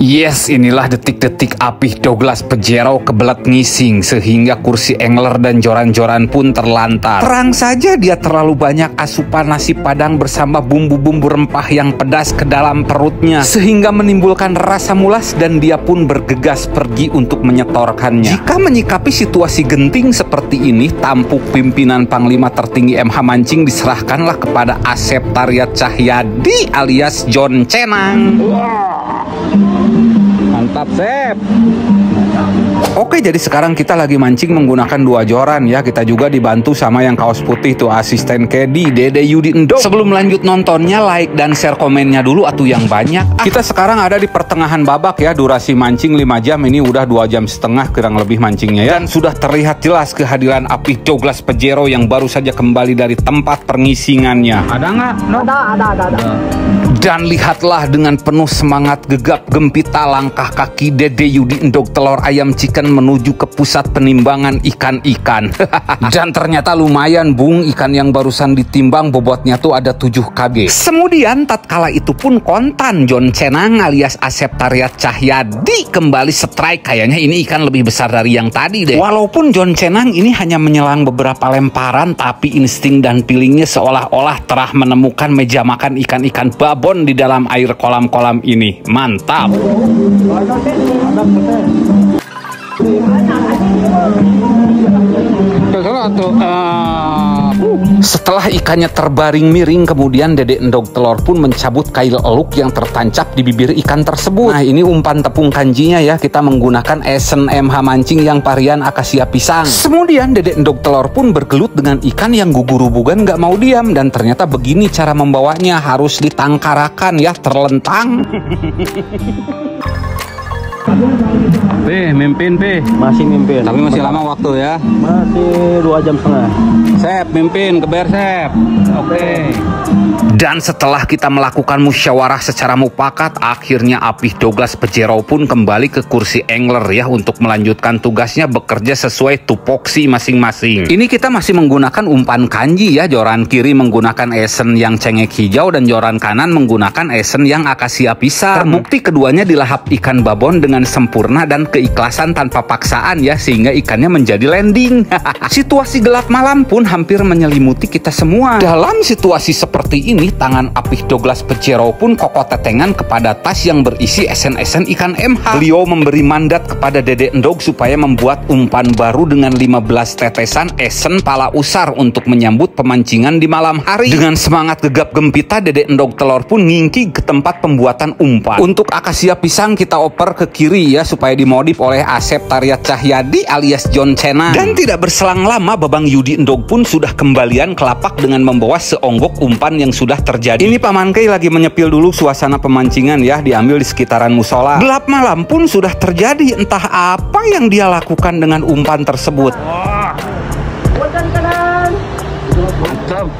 Yes, inilah detik-detik Apih Douglas Pajero kebelet ngising sehingga kursi angler dan joran-joran pun terlantar. Terang saja dia terlalu banyak asupan nasi padang bersama bumbu-bumbu rempah yang pedas ke dalam perutnya sehingga menimbulkan rasa mulas dan dia pun bergegas pergi untuk menyetorkannya. Jika menyikapi situasi genting seperti ini, tampuk pimpinan Panglima tertinggi MH Mancing diserahkanlah kepada Asep Tariat Cahyadi alias John Cenang. Mantap, Sep. Oke, jadi sekarang kita lagi mancing menggunakan 2 joran ya. Kita juga dibantu sama yang kaos putih tuh, asisten Kedi, Dede Yudi Endog. Sebelum lanjut nontonnya, like dan share komennya dulu atuh yang banyak. Kita sekarang ada di pertengahan babak ya. Durasi mancing 5 jam, ini udah 2 jam setengah kurang lebih mancingnya ya. Dan sudah terlihat jelas kehadiran Apih Douglas Pajero yang baru saja kembali dari tempat pengisingannya. Ada nggak? No? Ada. Dan lihatlah dengan penuh semangat gegap gempita langkah kaki Dede Yudi Endog telur ayam chicken menuju ke pusat penimbangan ikan-ikan. Dan ternyata lumayan Bung, ikan yang barusan ditimbang bobotnya tuh ada 7 kg. Kemudian tatkala itu pun kontan John Cenang alias Asep Tariat Cahyadi kembali strike. Kayaknya ini ikan lebih besar dari yang tadi deh. Walaupun John Cenang ini hanya menyelang beberapa lemparan, tapi insting dan feelingnya seolah-olah telah menemukan meja makan ikan-ikan babon di dalam air kolam-kolam ini. Mantap. Setelah ikannya terbaring miring, kemudian Dede Endog telur pun mencabut kail eluk yang tertancap di bibir ikan tersebut. Nah, ini umpan tepung kanjinya ya. Kita menggunakan esen MH Mancing yang varian akasia pisang. Kemudian Dede Endog telur pun bergelut dengan ikan yang gugurubugan gak mau diam. Dan ternyata begini cara membawanya, harus ditangkarakan ya, terlentang. Mimpin masih mimpin, tapi masih lama waktu ya, masih 2 jam setengah. Sep, mimpin keber Sep. Oke. Dan setelah kita melakukan musyawarah secara mufakat, akhirnya Apih Douglas Pajero pun kembali ke kursi angler ya untuk melanjutkan tugasnya bekerja sesuai tupoksi masing-masing. Ini kita masih menggunakan umpan kanji ya, joran kiri menggunakan esen yang cengek hijau dan joran kanan menggunakan esen yang akasia pisang. Terbukti keduanya dilahap ikan babon dengan sempurna dan keikhlasan tanpa paksaan ya, sehingga ikannya menjadi landing. Situasi gelap malam pun hampir menyelimuti kita semua. Dalam situasi seperti ini, tangan Apih Douglas Pajero pun kokoh tetengan kepada tas yang berisi esen-esen ikan MH. Beliau memberi mandat kepada Dede Endog supaya membuat umpan baru dengan 15 tetesan esen pala usar untuk menyambut pemancingan di malam hari. Dengan semangat gegap gempita, Dede Endog telur pun ngingki ke tempat pembuatan umpan. Untuk akasia pisang kita oper ke kiri ya, supaya dimodif oleh Asep Tariat Cahyadi alias John Cenang. Dan tidak berselang lama, Babang Yudi Endog pun sudah kembalian ke lapak dengan membawa seonggok umpan yang sudah terjadi. Ini Paman Kei lagi menyepil dulu suasana pemancingan ya, diambil di sekitaran musola. Gelap malam pun sudah terjadi, entah apa yang dia lakukan dengan umpan tersebut.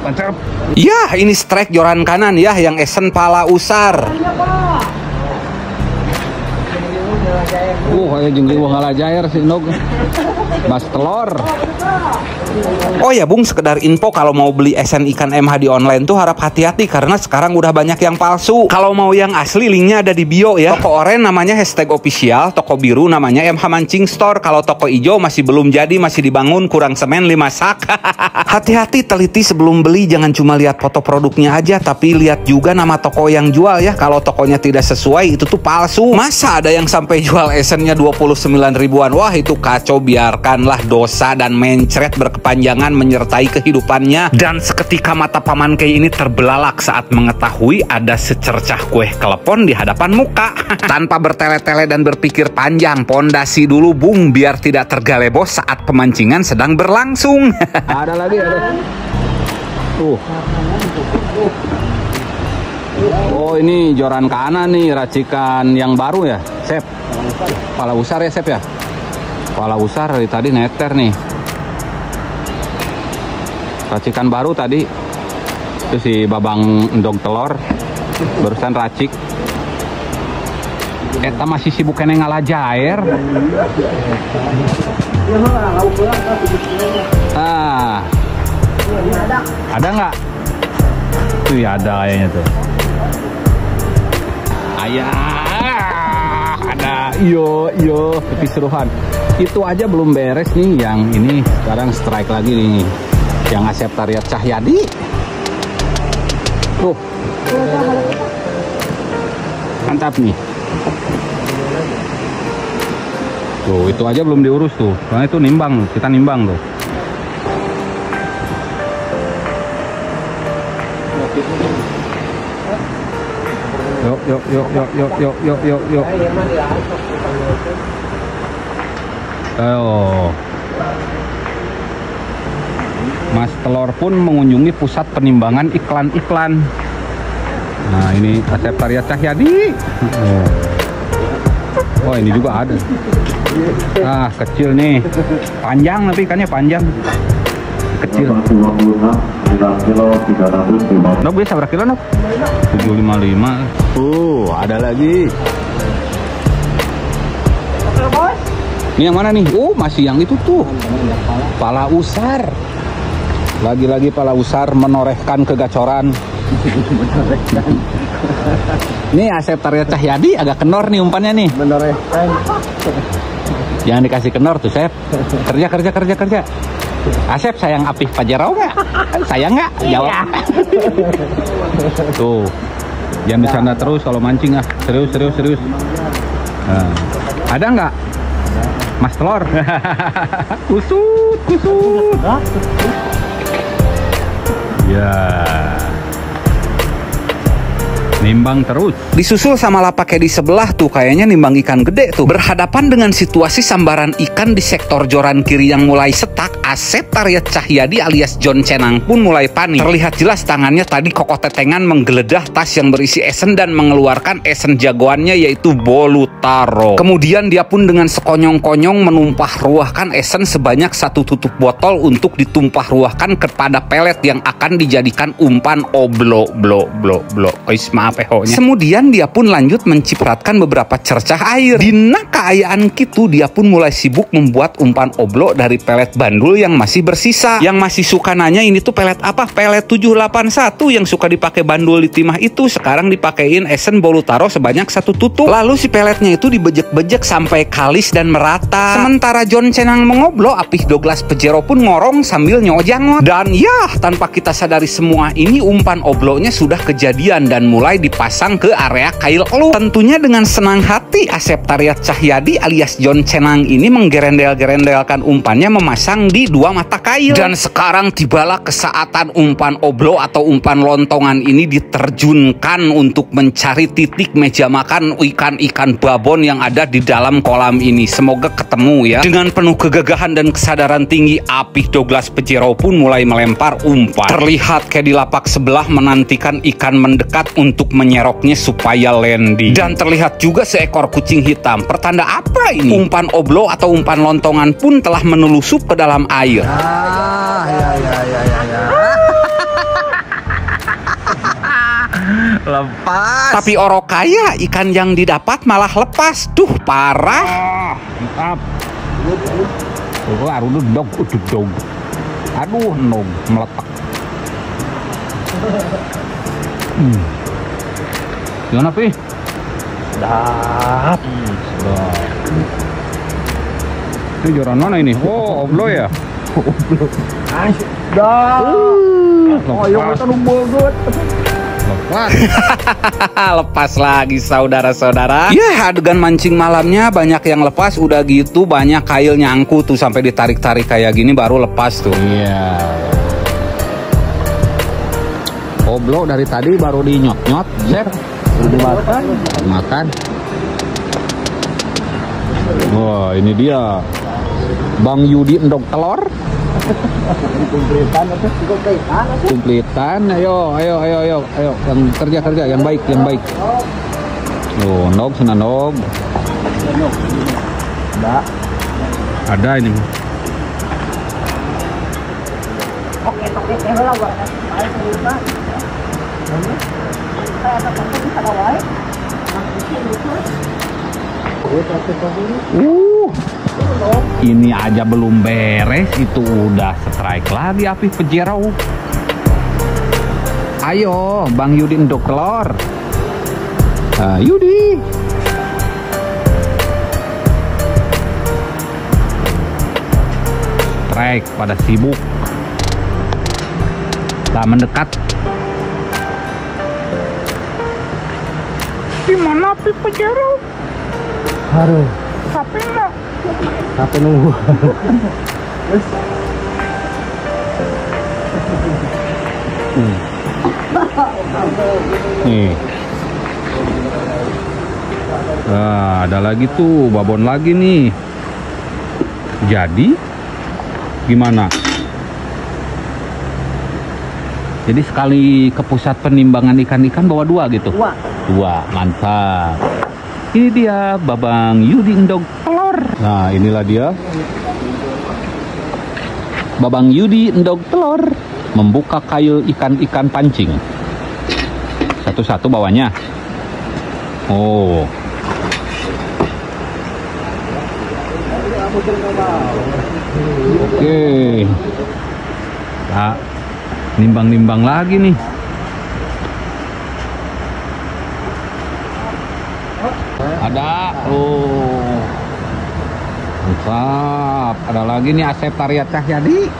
Mantap. Ya, ini strike joran kanan ya, yang esen pala usar. Kayak jengli wah jair si Endog. Bas telur. Oh ya Bung, sekedar info, kalau mau beli esen ikan MH di online tuh harap hati-hati karena sekarang udah banyak yang palsu. Kalau mau yang asli, linknya ada di bio ya. Toko oranye namanya #official, toko biru namanya MH Mancing Store. Kalau toko hijau masih belum jadi, masih dibangun, kurang semen 5 sak. Hati-hati, teliti sebelum beli, jangan cuma lihat foto produknya aja, tapi lihat juga nama toko yang jual ya. Kalau tokonya tidak sesuai, itu tuh palsu. Masa ada yang sampai jual esennya 29 ribuan? Wah, itu kacau. Biarkanlah dosa dan mencret berkepanjangan menyertai kehidupannya. Dan seketika mata Paman Kei ini terbelalak saat mengetahui ada secercah kue klepon di hadapan muka. Tanpa bertele-tele dan berpikir panjang, pondasi dulu Bung biar tidak tergalebos saat pemancingan sedang berlangsung. Ada lagi, ada. Oh, ini joran kanan nih, racikan yang baru ya, Sep. Pala usar ya, Sep ya. Pala usar dari tadi neter nih. Racikan baru tadi. Itu si Babang Endog telur barusan racik. Eta masih sibuk kene ngalah jair. Ada nggak? Tuh ya, ada kayaknya tuh. Ayah. Yo, kepisruhan. Itu aja belum beres nih, yang ini sekarang strike lagi nih. Yang Asep Tariat Cahyadi. Tuh. Mantap nih. Tuh, itu aja belum diurus tuh. Soalnya itu nimbang, kita nimbang tuh. Yuk. Ayo. Mas Telor pun mengunjungi pusat penimbangan iklan-iklan. Nah, ini Asep Tariat Cahyadi. Oh, ini juga ada. Ah, kecil nih. Panjang tapi ikannya panjang. Kecil. Nok bisa berapa kilo, Nok? 755. Ada lagi. Ini yang mana nih? Masih yang itu tuh. Pala usar. Lagi-lagi pala usar menorehkan kegacoran. Nih Asep Tariat Cahyadi agak kenor nih umpannya nih. Menorehkan. Jangan dikasih kenor tuh, Sep. Kerja. Asep, sayang Apih Pajero nggak? Sayang nggak? Jawab. Tuh, jangan bercanda terus kalau mancing ah. Serius. Nah, ada nggak? Mas Telor. Kusut. Ya. Nimbang terus. Disusul sama lapak di sebelah tuh, kayaknya nimbang ikan gede tuh. Berhadapan dengan situasi sambaran ikan di sektor joran kiri yang mulai setak, Asep Tariat Cahyadi alias John Cenang pun mulai panik. Terlihat jelas tangannya tadi kokotetengan menggeledah tas yang berisi esen dan mengeluarkan esen jagoannya yaitu Bolutaro. Kemudian dia pun dengan sekonyong-konyong menumpah ruahkan esen sebanyak 1 tutup botol untuk ditumpah ruahkan kepada pelet yang akan dijadikan umpan oblo. Maaf ehonya. Kemudian dia pun lanjut mencipratkan beberapa cercah air. Dina keayaan gitu, dia pun mulai sibuk membuat umpan oblo dari pelet bandul yang masih bersisa. Yang masih suka nanya ini tuh pelet apa? Pelet 781 yang suka dipakai bandul di timah itu sekarang dipakein esen Bolutaro sebanyak 1 tutup. Lalu si peletnya itu dibejek-bejek sampai kalis dan merata. Sementara John Cenang mengoblo, Apih Douglas Pajero pun ngorong sambil nyojangot. Dan ya, tanpa kita sadari semua ini umpan oblonya sudah kejadian dan mulai dipasang ke area kail elu. Tentunya dengan senang hati Asep Tariat Cahyadi alias John Cenang ini menggerendel-gerendelkan umpannya memasang di 2 mata kail. Dan sekarang tibalah kesaatan umpan oblo atau umpan lontongan ini diterjunkan untuk mencari titik meja makan ikan-ikan babon yang ada di dalam kolam ini. Semoga ketemu ya. Dengan penuh kegagahan dan kesadaran tinggi, Apih Douglas Pajero pun mulai melempar umpan. Terlihat kayak di lapak sebelah menantikan ikan mendekat untuk menyeroknya supaya landing. Dan terlihat juga seekor kucing hitam. Pertanda apa ini? Umpan oblo atau umpan lontongan pun telah menelusup ke dalam air. Lepas. Tapi orokaya ikan yang didapat malah lepas. Duh, parah. Mantap. Aduh, dog meletak. Gimana, Pi? Sedap. Itu joran mana ini? Oh, oblo ya? Oblo. Dah. Oh, yang kita numbulgut. Lepas. Lepas lagi saudara-saudara. Ya, adegan mancing malamnya banyak yang lepas. Udah gitu banyak kail nyangkut tuh sampai ditarik-tarik kayak gini baru lepas tuh. Iya. Oblo dari tadi baru dinyot-nyot, Sep. Dimakan. Wah, ini dia Bang Yudi endog telur. Kumplitan. Ayo. Yang kerja yang baik. Oh, nog sana nog. Ada ini. Oke. Ini aja belum beres, itu udah strike lagi Apih Pajero. Ayo, Bang Yudi endog telur. Yudi. Baik, pada sibuk. Tak mendekat. Di mana api Pajero? Aduh. Sampai enggak? Apa nunggu? Nih. Nah, ada lagi tuh, babon lagi nih. Jadi gimana? Jadi sekali ke pusat penimbangan ikan-ikan bawa 2 gitu? 2, mantap. Ini dia Babang Yudi Endog Telur. Nah, inilah dia Babang Yudi Endog Telur membuka kail ikan-ikan pancing. Satu-satu bawahnya. Oh. Oke. Nah, nimbang-nimbang lagi nih. Ada. Oh. Mantap. Ada lagi nih Asep Tariat Cahyadi.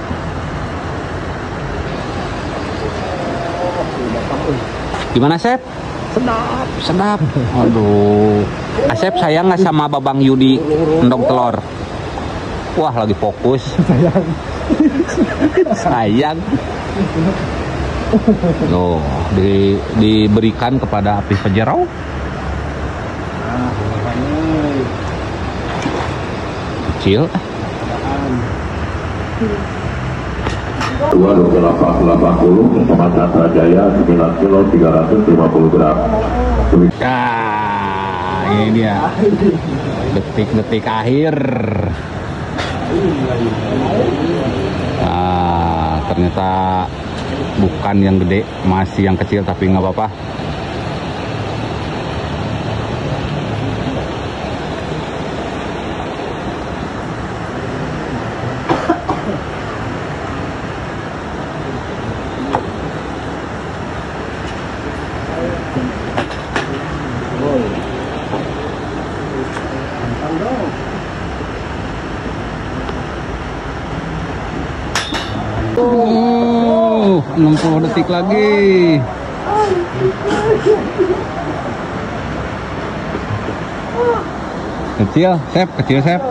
Gimana, Sep? Sedap. Sedap. Aduh. Asep sayang nggak sama Babang Yudi Endog Telur? Wah, lagi fokus. Sayang. Sayang. Loh, diberikan kepada api Pajero. Kecil. 2880 kecamatan Rajaya 9 kilo 350 gram. Nah, ini dia detik-detik akhir. Nah, ternyata bukan yang gede, masih yang kecil, tapi nggak apa-apa. Oh, 60 detik lagi. Kecil, Sep, kecil, Sep.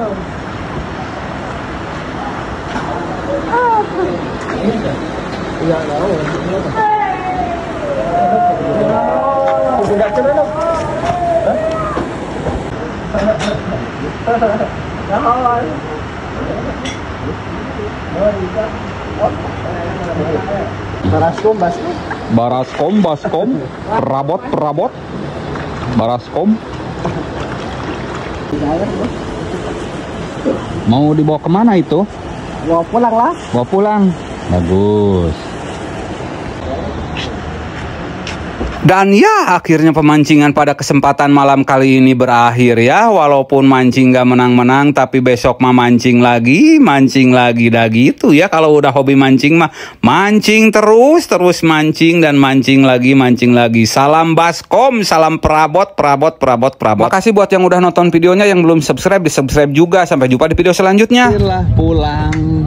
Baskom, perabot, Baraskom. Mau dibawa kemana itu? Bawa pulang lah. Bawa pulang. Bagus. Dan ya, akhirnya pemancingan pada kesempatan malam kali ini berakhir ya. Walaupun mancing gak menang-menang, tapi besok mah mancing lagi dah gitu ya. Kalau udah hobi mancing mah mancing terus mancing dan mancing lagi. Salam baskom, salam perabot. Makasih buat yang udah nonton videonya, yang belum subscribe di subscribe juga. Sampai jumpa di video selanjutnya. Pulang.